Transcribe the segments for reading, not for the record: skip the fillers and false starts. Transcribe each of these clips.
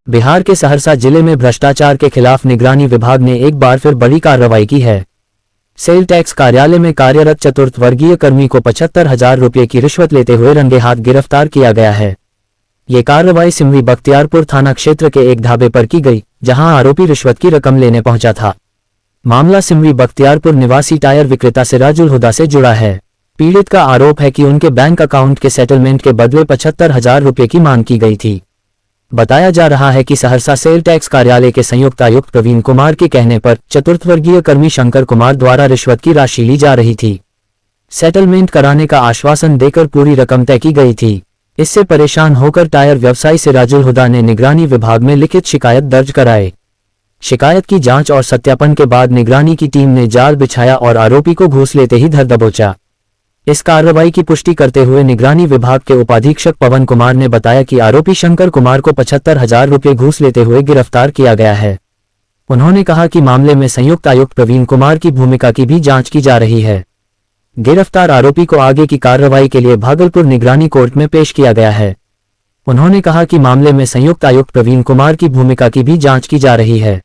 बिहार के सहरसा जिले में भ्रष्टाचार के खिलाफ निगरानी विभाग ने एक बार फिर बड़ी कार्रवाई की है। सेल टैक्स कार्यालय में कार्यरत चतुर्थ वर्गीय कर्मी को 75,000 रुपये की रिश्वत लेते हुए रंगे हाथ गिरफ्तार किया गया है। ये कार्रवाई सिमरी बख्तियारपुर थाना क्षेत्र के एक ढाबे पर की गई, जहां आरोपी रिश्वत की रकम लेने पहुंचा था। मामला सिमरी बख्तियारपुर निवासी टायर विक्रेता सिराजुल हुदा से जुड़ा है। पीड़ित का आरोप है कि उनके बैंक अकाउंट के सेटलमेंट के बदले 75,000 रुपये की मांग की गई थी। बताया जा रहा है कि सहरसा सेल टैक्स कार्यालय के संयुक्त आयुक्त प्रवीण कुमार के कहने पर चतुर्थ वर्गीय कर्मी शंकर कुमार द्वारा रिश्वत की राशि ली जा रही थी। सेटलमेंट कराने का आश्वासन देकर पूरी रकम तय की गई थी। इससे परेशान होकर टायर व्यवसायी सिराजुल हुदा ने निगरानी विभाग में लिखित शिकायत दर्ज कराई। शिकायत की जांच और सत्यापन के बाद निगरानी की टीम ने जाल बिछाया और आरोपी को घूस लेते ही धर दबोचा। इस कार्रवाई की पुष्टि करते हुए निगरानी विभाग के उपाधीक्षक पवन कुमार ने बताया कि आरोपी शंकर कुमार को 75,000 रुपये घूस लेते हुए गिरफ्तार किया गया है। उन्होंने कहा कि मामले में संयुक्त आयुक्त प्रवीण कुमार की भूमिका की भी जांच की जा रही है। गिरफ्तार आरोपी को आगे की कार्रवाई के लिए भागलपुर निगरानी कोर्ट में पेश किया गया है। उन्होंने कहा कि मामले में संयुक्त आयुक्त प्रवीण कुमार की भूमिका की भी जांच की जा रही है।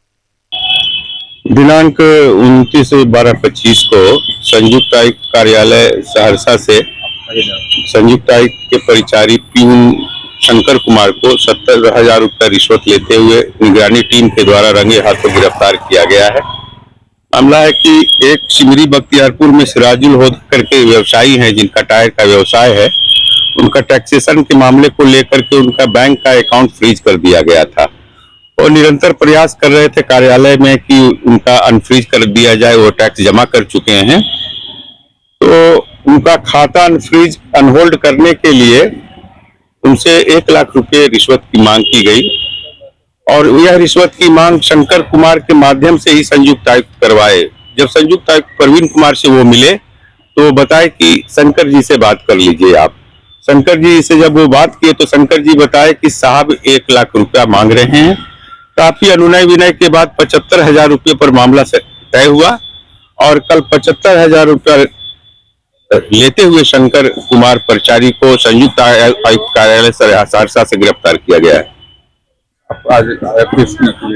दिनांक 29/12/25 को संयुक्त आयुक्त कार्यालय सहरसा से संयुक्त आयुक्त के परिचारी प्यून शंकर कुमार को 70,000 रुपये रिश्वत लेते हुए निगरानी टीम के द्वारा रंगे हाथों गिरफ्तार किया गया है। मामला है कि एक सिमरी बख्तियारपुर में सिराजुल हुदा करके व्यवसायी हैं, जिनका टायर का व्यवसाय है। उनका टैक्सेशन के मामले को लेकर के उनका बैंक का अकाउंट फ्रीज कर दिया गया था और निरंतर प्रयास कर रहे थे कार्यालय में कि उनका अनफ्रीज कर दिया जाए। वो टैक्स जमा कर चुके हैं, तो उनका खाता अनफ्रीज अनहोल्ड करने के लिए उनसे 1 लाख रुपए रिश्वत की मांग की गई और यह रिश्वत की मांग शंकर कुमार के माध्यम से ही संयुक्त आयुक्त करवाए। जब संयुक्त आयुक्त प्रवीण कुमार से वो मिले तो बताए कि शंकर जी से बात कर लीजिए आप। शंकर जी से जब वो बात किए तो शंकर जी बताए कि साहब 1 लाख रुपया मांग रहे हैं। काफी अनुनय विनय के बाद 75,000 रुपये पर मामला तय हुआ और कल 75,000 रुपया लेते हुए शंकर कुमार परिचारी को संयुक्त आयुक्त कार्यालय सहरसा से गिरफ्तार किया गया है।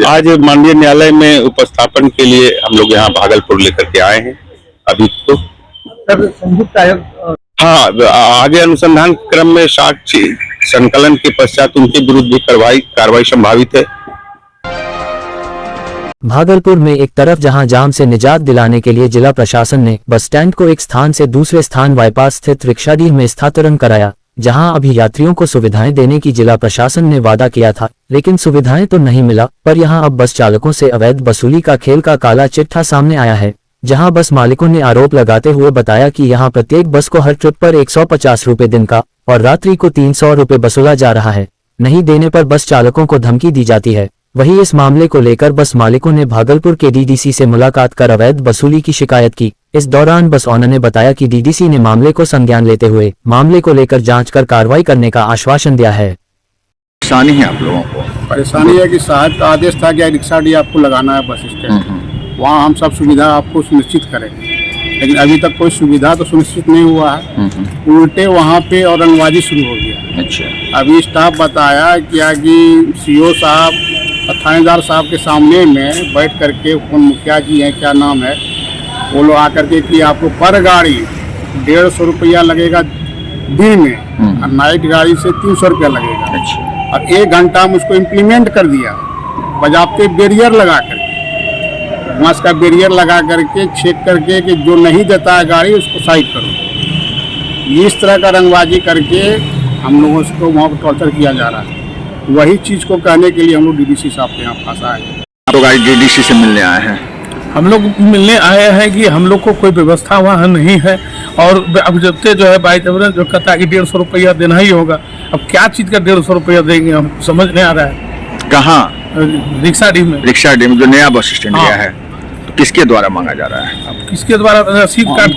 आज माननीय न्यायालय में उपस्थापन के लिए हम लोग यहाँ भागलपुर लेकर के आए हैं। अभी तो संयुक्त आयुक्त आगे अनुसंधान क्रम में साक्ष्य संकलन के पश्चात उनके विरुद्ध भी कार्रवाई संभावित है। भागलपुर में एक तरफ जहां जाम से निजात दिलाने के लिए जिला प्रशासन ने बस स्टैंड को एक स्थान से दूसरे स्थान बाईपास स्थित रिक्शाडीह में स्थानांतरण कराया, जहां अभी यात्रियों को सुविधाएं देने की जिला प्रशासन ने वादा किया था, लेकिन सुविधाएं तो नहीं मिला। पर यहां अब बस चालकों से अवैध वसूली का खेल का काला चिट्ठा सामने आया है, जहां बस मालिकों ने आरोप लगाते हुए बताया कि यहां प्रत्येक बस को हर ट्रिप पर 150 रुपये दिन का और रात्रि को 300 रुपये वसूला जा रहा है। नहीं देने पर बस चालकों को धमकी दी जाती है। वहीं इस मामले को लेकर बस मालिकों ने भागलपुर के डीडीसी से मुलाकात कर अवैध वसूली की शिकायत की। इस दौरान बस ऑनर ने बताया कि डीडीसी ने मामले को संज्ञान लेते हुए मामले को लेकर जांच कर कार्रवाई करने का आश्वासन दिया है। परेशानी है आप लोगों को? परेशानी है कि साहब का आदेश था कि रिक्शाडीह आपको लगाना है बस स्टैंड, वहाँ हम सब सुविधा आपको सुनिश्चित करें, लेकिन अभी तक कोई सुविधा तो सुनिश्चित नहीं हुआ है। उल्टे वहाँ पे औरंगबाजी शुरू हो गया। अच्छा, अभी स्टाफ बताया क्या कि सीओ साहब थानेदार साहब के सामने में बैठ करके, कौन मुखिया जी हैं क्या नाम है, वो लोग आकर के कि आपको पर गाड़ी 150 रुपया लगेगा दिन में और नाइट गाड़ी से 300 रुपया लगेगा। अच्छा, और 1 घंटा में उसको इम्प्लीमेंट कर दिया बजाते बैरियर लगा करके। वहाँ का बैरियर लगा करके चेक करके कि जो नहीं देता है गाड़ी उसको साइड करो। इस तरह का रंगबाजी करके हम लोगों को वहाँ पर टॉर्चर किया जा रहा है। वही चीज़ को कहने के लिए हम लोग डीडीसी साहब के यहाँ पास आए हैं। तो गाड़ी डीडीसी से मिलने आए हैं। हम लोग मिलने आए हैं कि हम लोग को कोई व्यवस्था वहाँ नहीं है और अब जब से जो है बाई जबरन जो कहता है कि 150 रुपया देना ही होगा। अब क्या चीज़ का 150 रुपया देंगे, हम समझ नहीं आ रहा है। कहाँ? रिक्शाडीह में। रिक्शाडीह में जो नया बस स्टैंड गया है, तो किसके द्वारा मांगा जा रहा है? अब किसके द्वारा रसीद काट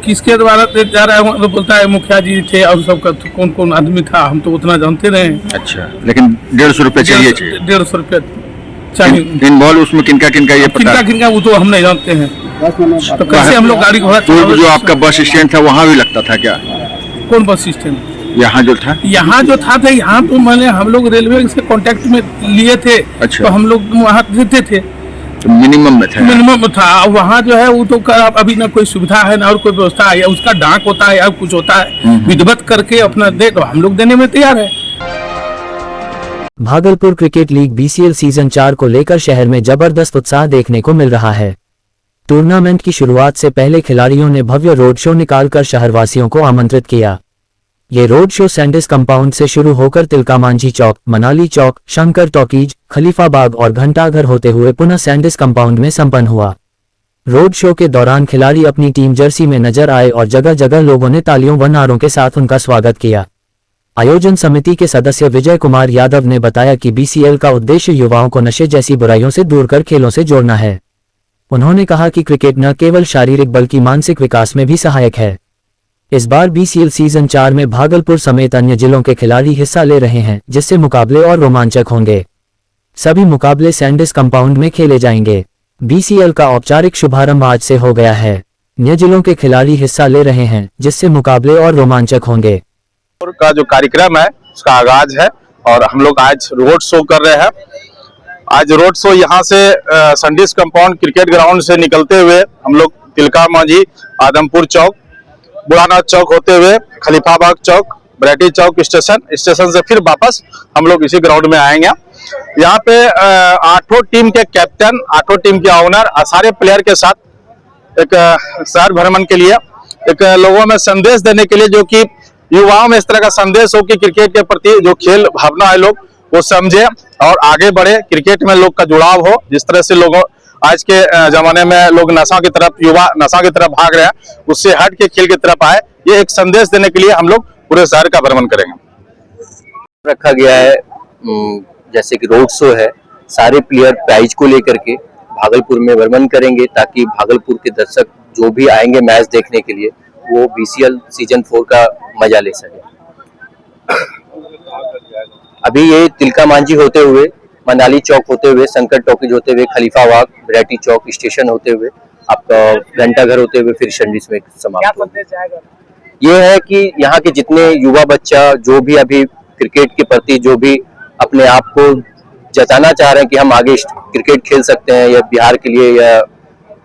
किसके द्वारा जा रहा है? तो बोलता है मुखिया जी थे और सबका कौन कौन आदमी था, हम तो उतना जानते नहीं। अच्छा, लेकिन 150 रुपये चाहिए। 150 रुपये चाहिए। इन्वॉल्व उसमें किनका किनका ये पता? किनका वो तो हम नहीं जानते हैं। तो कैसे हम लोग गाड़ी घोड़ा? जो आपका बस स्टैंड था वहाँ भी लगता था क्या? कौन बस स्टैंड? यहाँ जो था? यहाँ जो था यहाँ तो मैंने हम लोग रेलवे से कांटेक्ट में लिए थे। अच्छा। तो हम लोग वहाँ देते थे, तो मिनिमम में था? मिनिमम था। वहाँ जो है वो तो अभी ना कोई सुविधा है ना और कोई व्यवस्था है, उसका डाक होता है या कुछ होता है, विधिवत करके अपना दे तो हम लोग देने में तैयार है। Bhagalpur cricket league BCL season 4 को लेकर शहर में जबरदस्त उत्साह देखने को मिल रहा है। टूर्नामेंट की शुरुआत से पहले खिलाड़ियों ने भव्य रोड शो निकालकर शहरवासियों को आमंत्रित किया। ये रोड शो सैंडिस कंपाउंड से शुरू होकर तिलका मांझी चौक, मनाली चौक, शंकर टॉकीज, खलीफा बाग और घंटाघर होते हुए पुनः सैंडिस कंपाउंड में संपन्न हुआ। रोड शो के दौरान खिलाड़ी अपनी टीम जर्सी में नजर आए और जगह जगह लोगों ने तालियों व नारों के साथ उनका स्वागत किया। आयोजन समिति के सदस्य विजय कुमार यादव ने बताया कि BCL का उद्देश्य युवाओं को नशे जैसी बुराइयों से दूर कर खेलों से जोड़ना है। उन्होंने कहा कि क्रिकेट न केवल शारीरिक बल्कि मानसिक विकास में भी सहायक है। इस बार BCL सीजन 4 में भागलपुर समेत अन्य जिलों के खिलाड़ी हिस्सा ले रहे हैं, जिससे मुकाबले और रोमांचक होंगे। सभी मुकाबले सैंडिस कंपाउंड में खेले जाएंगे। BCL का औपचारिक शुभारंभ आज से हो गया है। अन्य जिलों के खिलाड़ी हिस्सा ले रहे हैं, जिससे मुकाबले और रोमांचक होंगे। का जो कार्यक्रम है उसका आगाज है और हम लोग आज रोड शो कर रहे हैं। आज रोड शो यहाँ से सैंडिस कंपाउंड क्रिकेट ग्राउंड से निकलते हुए हम लोग तिलका मांझी, आदमपुर चौक, बुढ़ानाथ चौक होते हुए खलीफाबाग चौक, बरेटी चौक स्टेशन से फिर वापस हम लोग इसी ग्राउंड में आएंगे। यहाँ पे 8 टीम के कैप्टन, 8 टीम के ऑनर, सारे प्लेयर के साथ एक शहर भ्रमण के लिए, एक लोगों में संदेश देने के लिए, जो कि युवाओं में इस तरह का संदेश हो कि क्रिकेट के प्रति जो खेल भावना है लोग वो समझे और आगे बढ़े, क्रिकेट में लोग का जुड़ाव हो। जिस तरह से लोगों आज के जमाने में लोग नशा की तरफ, युवा नशा की तरफ भाग रहे हैं, उससे हट के खेल की तरफ आए, ये एक संदेश देने के लिए हम लोग पूरे शहर का भ्रमण करेंगे। रखा गया है जैसे कि रोड शो है, सारे प्लेयर प्राइज को लेकर के भागलपुर में भ्रमण करेंगे ताकि भागलपुर के दर्शक जो भी आएंगे मैच देखने के लिए वो BCL सीजन 4 का मजा ले सके। अभी ये तिलका मांझी होते हुए, मनाली चौक होते हुए, शंकर टॉकीज होते हुए, खलीफा बाग, बरेटी चौक स्टेशन होते हुए, आपका घंटाघर होते हुए फिर सैंडिस में समाप्त होगा। ये है कि यहाँ के जितने युवा बच्चा जो भी अभी क्रिकेट के प्रति जो भी अपने आप को जताना चाह रहे हैं कि हम आगे क्रिकेट खेल सकते हैं या बिहार के लिए या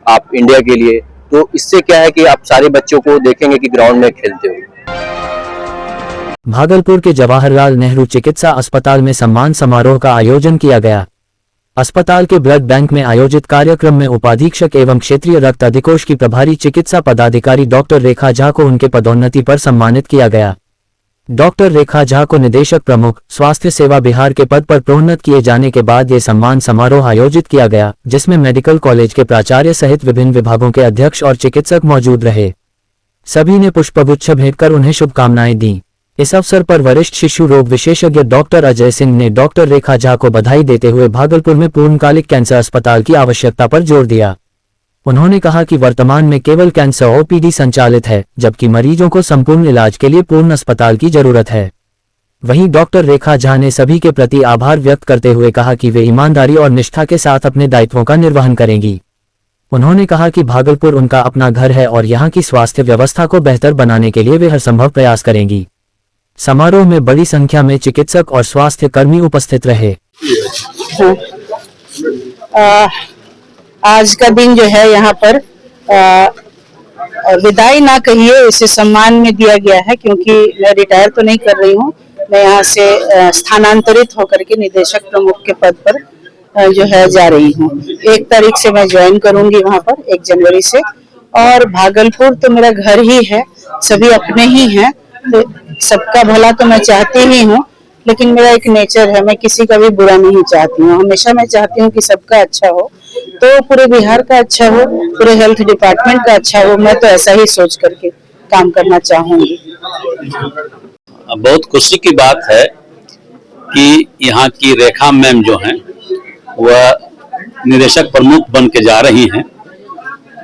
आप इंडिया के लिए, तो इससे क्या है कि आप सारे बच्चों को देखेंगे कि ग्राउंड में खेलते हुए। भागलपुर के जवाहरलाल नेहरू चिकित्सा अस्पताल में सम्मान समारोह का आयोजन किया गया। अस्पताल के ब्लड बैंक में आयोजित कार्यक्रम में उपाधीक्षक एवं क्षेत्रीय रक्त अधिकोष की प्रभारी चिकित्सा पदाधिकारी डॉक्टर रेखा झा को उनके पदोन्नति पर सम्मानित किया गया। डॉक्टर रेखा झा को निदेशक प्रमुख स्वास्थ्य सेवा बिहार के पद पर प्रोन्नत किए जाने के बाद ये सम्मान समारोह आयोजित किया गया, जिसमें मेडिकल कॉलेज के प्राचार्य सहित विभिन्न विभागों के अध्यक्ष और चिकित्सक मौजूद रहे। सभी ने पुष्पगुच्छ भेंटकर उन्हें शुभकामनाएं दी। इस अवसर पर वरिष्ठ शिशु रोग विशेषज्ञ डॉक्टर अजय सिंह ने डॉक्टर रेखा झा को बधाई देते हुए भागलपुर में पूर्णकालिक कैंसर अस्पताल की आवश्यकता पर जोर दिया। उन्होंने कहा कि वर्तमान में केवल कैंसर OPD संचालित है, जबकि मरीजों को संपूर्ण इलाज के लिए पूर्ण अस्पताल की जरूरत है। वहीं डॉक्टर रेखा झा ने सभी के प्रति आभार व्यक्त करते हुए कहा कि वे ईमानदारी और निष्ठा के साथ अपने दायित्वों का निर्वहन करेंगी। उन्होंने कहा कि भागलपुर उनका अपना घर है और यहाँ की स्वास्थ्य व्यवस्था को बेहतर बनाने के लिए वे हर संभव प्रयास करेंगी। समारोह में बड़ी संख्या में चिकित्सक और स्वास्थ्य कर्मी उपस्थित रहे। आज का दिन जो है यहाँ पर विदाई ना कहिए, इसे सम्मान में दिया गया है, क्योंकि मैं रिटायर तो नहीं कर रही हूँ, मैं यहाँ से स्थानांतरित होकर के निदेशक प्रमुख के पद पर जो है जा रही हूँ। 1 तारीख से मैं ज्वाइन करूंगी वहाँ पर, 1 जनवरी से। और भागलपुर तो मेरा घर ही है, सभी अपने ही हैं, तो सबका भला तो मैं चाहती ही हूँ, लेकिन मेरा एक नेचर है, मैं किसी का भी बुरा नहीं चाहती हूँ। हमेशा मैं चाहती हूँ कि सबका अच्छा हो, तो पूरे बिहार का अच्छा हो, पूरे हेल्थ डिपार्टमेंट का अच्छा हो। मैं तो ऐसा ही सोच करके काम करना चाहूंगी। बहुत खुशी की बात है कि यहाँ की रेखा मैम जो हैं वह निदेशक प्रमुख बन के जा रही हैं।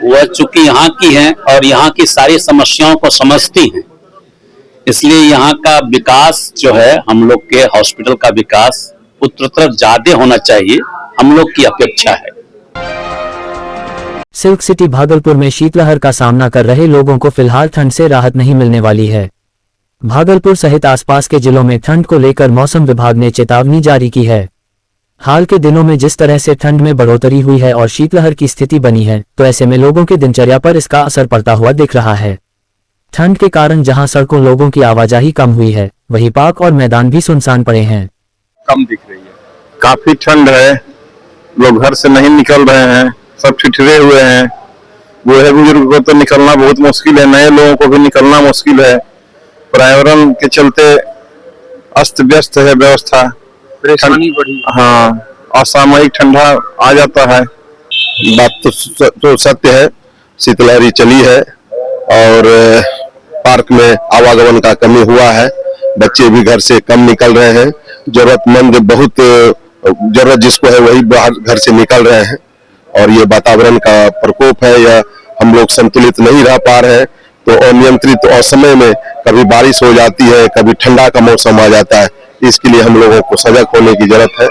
वह चूंकि यहाँ की हैं और यहाँ की सारी समस्याओं को समझती हैं, इसलिए यहाँ का विकास जो है, हम लोग के हॉस्पिटल का विकास उत्तरोत्तर ज्यादा होना चाहिए, हम लोग की अपेक्षा है। सिल्क सिटी भागलपुर में शीतलहर का सामना कर रहे लोगों को फिलहाल ठंड से राहत नहीं मिलने वाली है। भागलपुर सहित आसपास के जिलों में ठंड को लेकर मौसम विभाग ने चेतावनी जारी की है। हाल के दिनों में जिस तरह से ठंड में बढ़ोतरी हुई है और शीतलहर की स्थिति बनी है, तो ऐसे में लोगों की दिनचर्या पर इसका असर पड़ता हुआ दिख रहा है। ठंड के कारण जहां सड़कों लोगों की आवाजाही कम हुई है, वहीं पार्क और मैदान भी सुनसान पड़े हैं। कम दिख रही है, काफी ठंड है, लोग घर से नहीं निकल रहे हैं, सब ठिठुरे हुए हैं। बूढ़े बुजुर्ग को तो निकलना बहुत मुश्किल है, नए लोगों को भी निकलना मुश्किल है। पर्यावरण के चलते अस्त व्यस्त है व्यवस्था, परेशानी बढ़ी। हाँ, असामयिक ठंडा आ जाता है। बात तो सत्य है, शीतलहरी चली है और पार्क में आवागमन का कमी हुआ है। बच्चे भी घर से कम निकल रहे हैं, जरूरतमंद बहुत जरूरत जिसको है वही बाहर घर से निकल रहे हैं। और ये वातावरण का प्रकोप है, या हम लोग संतुलित नहीं रह पा रहे हैं, तो अनियंत्रित असमय में कभी बारिश हो जाती है, कभी ठंडा का मौसम आ जाता है। इसके लिए हम लोगों को सजग होने की जरूरत है।